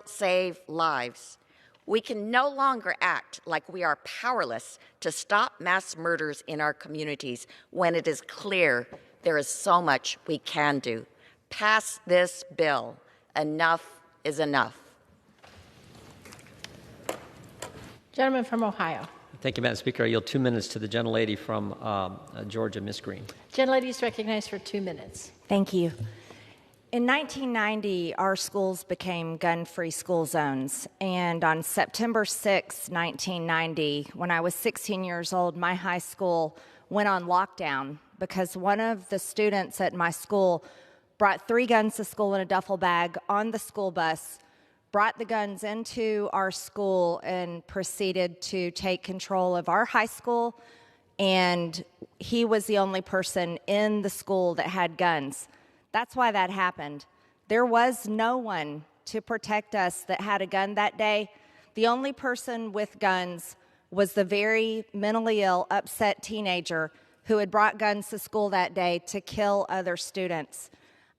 save lives. We can no longer act like we are powerless to stop mass murders in our communities when it is clear there is so much we can do. Pass this bill. Enough is enough. Gentleman from Ohio. Thank you, Madam Speaker. I yield 2 minutes to the gentlelady from Georgia, Ms. Green. Gentlelady is recognized for 2 minutes. Thank you. In 1990, our schools became gun-free school zones. And on September 6, 1990, when I was 16 years old, my high school went on lockdown because one of the students at my school brought 3 guns to school in a duffel bag on the school bus, brought the guns into our school, and proceeded to take control of our high school. And he was the only person in the school that had guns. That's why that happened. There was no one to protect us that had a gun that day. The only person with guns was the very mentally ill, upset teenager who had brought guns to school that day to kill other students.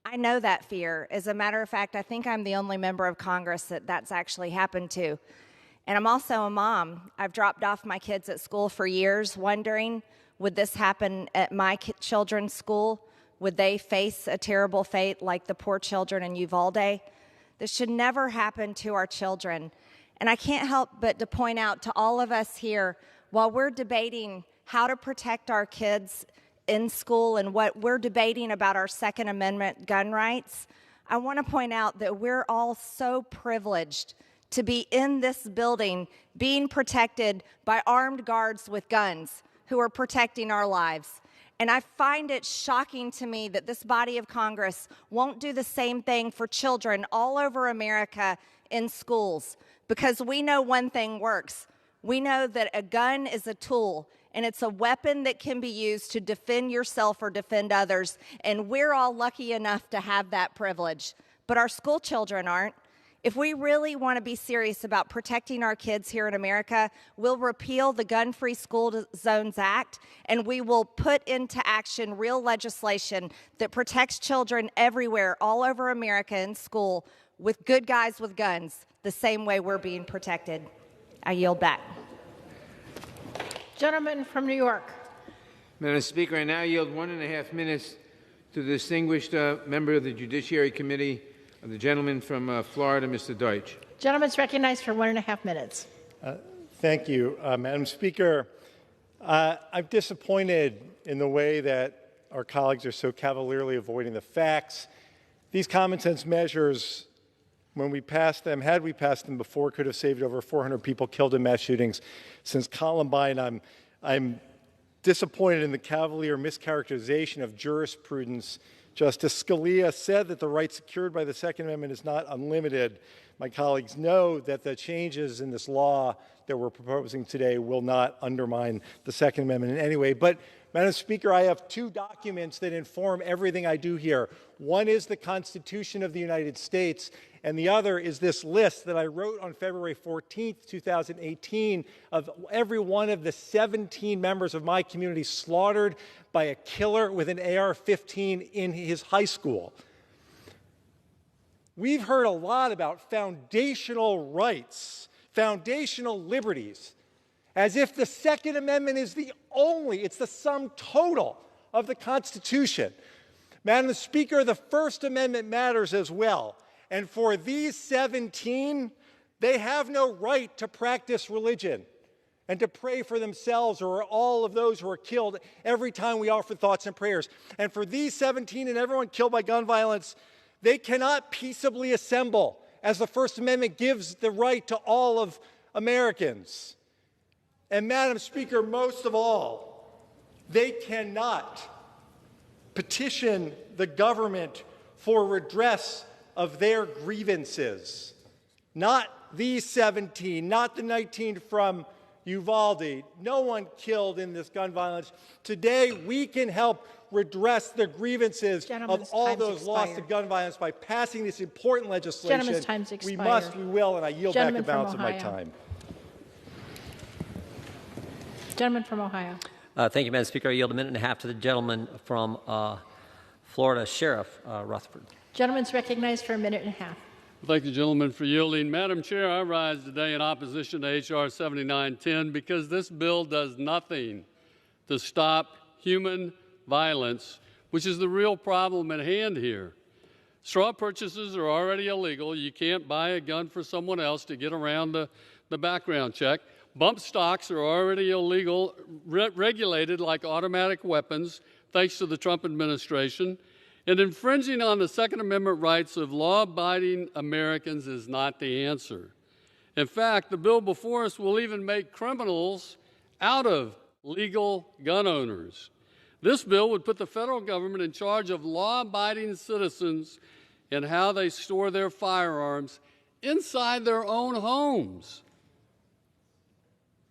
I know that fear. As a matter of fact, I think I'm the only member of Congress that that's actually happened to. And I'm also a mom. I've dropped off my kids at school for years, wondering, would this happen at my children's school? Would they face a terrible fate like the poor children in Uvalde? This should never happen to our children. And I can't help but to point out to all of us here, while we're debating how to protect our kids in school and what we're debating about our Second Amendment gun rights, I want to point out that we're all so privileged to be in this building being protected by armed guards with guns who are protecting our lives. And I find it shocking to me that this body of Congress won't do the same thing for children all over America in schools, because we know one thing works. We know that a gun is a tool, and it's a weapon that can be used to defend yourself or defend others, and we're all lucky enough to have that privilege. But our school children aren't. If we really want to be serious about protecting our kids here in America, we'll repeal the Gun-Free School Zones Act, and we will put into action real legislation that protects children everywhere, all over America in school, with good guys with guns, the same way we're being protected. I yield back. Gentleman from New York. Madam Speaker, I now yield 1.5 minutes to the distinguished member of the Judiciary Committee, the gentleman from Florida, Mr. Deutsch. Gentleman's recognized for 1.5 minutes. Thank you, Madam Speaker. I'm disappointed in the way that our colleagues are so cavalierly avoiding the facts. These common sense measures, when we passed them, had we passed them before, could have saved over 400 people killed in mass shootings since Columbine. I'm disappointed in the cavalier mischaracterization of jurisprudence. Justice Scalia said that the right secured by the Second Amendment is not unlimited. My colleagues know that the changes in this law that we're proposing today will not undermine the Second Amendment in any way. But, Madam Speaker, I have 2 documents that inform everything I do here. One is the Constitution of the United States, and the other is this list that I wrote on February 14th, 2018, of every one of the 17 members of my community slaughtered by a killer with an AR-15 in his high school. We've heard a lot about foundational rights, foundational liberties, as if the Second Amendment is it's the sum total of the Constitution. Madam Speaker, the First Amendment matters as well. And for these 17, they have no right to practice religion and to pray for themselves or all of those who are killed every time we offer thoughts and prayers. And for these 17 and everyone killed by gun violence, they cannot peaceably assemble, as the First Amendment gives the right to all of Americans. And Madam Speaker, most of all, they cannot petition the government for redress of their grievances. Not these 17, not the 19 from Uvalde, no one killed in this gun violence. Today, we can help redress the grievances of all those lost to gun violence by passing this important legislation. Gentleman's time's expired. We must, we will, and I yield back the balance of my time. Gentleman from Ohio. Thank you, Madam Speaker. I yield 1.5 minutes to the gentleman from Florida, Sheriff Rutherford. Gentleman's recognized for 1.5 minutes. Thank you, gentlemen, for yielding. Madam Chair, I rise today in opposition to H.R. 7910 because this bill does nothing to stop human violence, which is the real problem at hand here. Straw purchases are already illegal. You can't buy a gun for someone else to get around the background check. Bump stocks are already illegal, regulated like automatic weapons, thanks to the Trump administration. And infringing on the Second Amendment rights of law-abiding Americans is not the answer. In fact, the bill before us will even make criminals out of legal gun owners. This bill would put the federal government in charge of law-abiding citizens and how they store their firearms inside their own homes.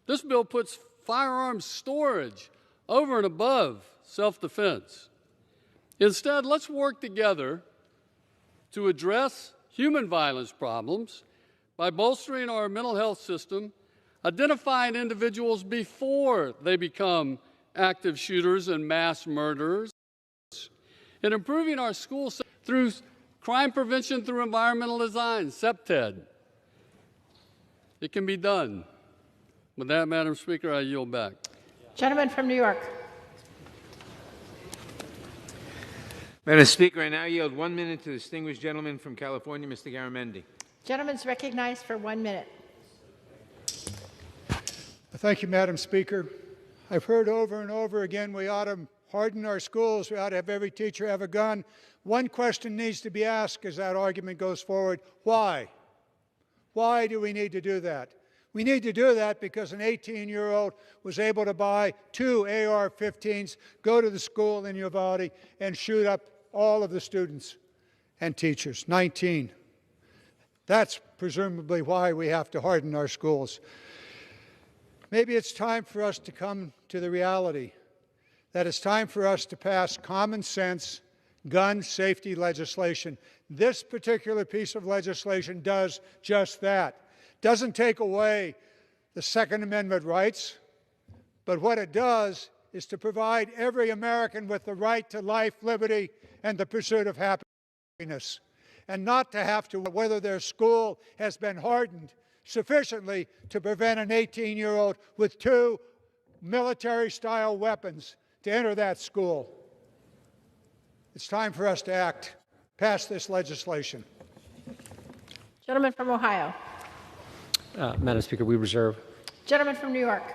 This bill puts firearms storage over and above self-defense. Instead, let's work together to address human violence problems by bolstering our mental health system, identifying individuals before they become active shooters and mass murderers, and improving our schools through crime prevention through environmental design, CPTED. It can be done. With that, Madam Speaker, I yield back. Gentleman from New York. Madam Speaker, I now yield 1 minute to the distinguished gentleman from California, Mr. Garamendi. Gentleman's recognized for 1 minute. Thank you, Madam Speaker. I've heard over and over again we ought to harden our schools. We ought to have every teacher have a gun. One question needs to be asked as that argument goes forward. Why? Why do we need to do that? We need to do that because an 18-year-old was able to buy 2 AR-15s, go to the school in Uvalde, and shoot up all of the students and teachers, 19. That's presumably why we have to harden our schools. Maybe it's time for us to come to the reality that it's time for us to pass common sense gun safety legislation. This particular piece of legislation does just that. Doesn't take away the Second Amendment rights, but what it does is to provide every American with the right to life, liberty, and the pursuit of happiness, and not to have to whether their school has been hardened sufficiently to prevent an 18-year-old with 2 military-style weapons to enter that school. It's time for us to act, pass this legislation. Gentleman from Ohio. Madam Speaker, we reserve. Gentleman from New York.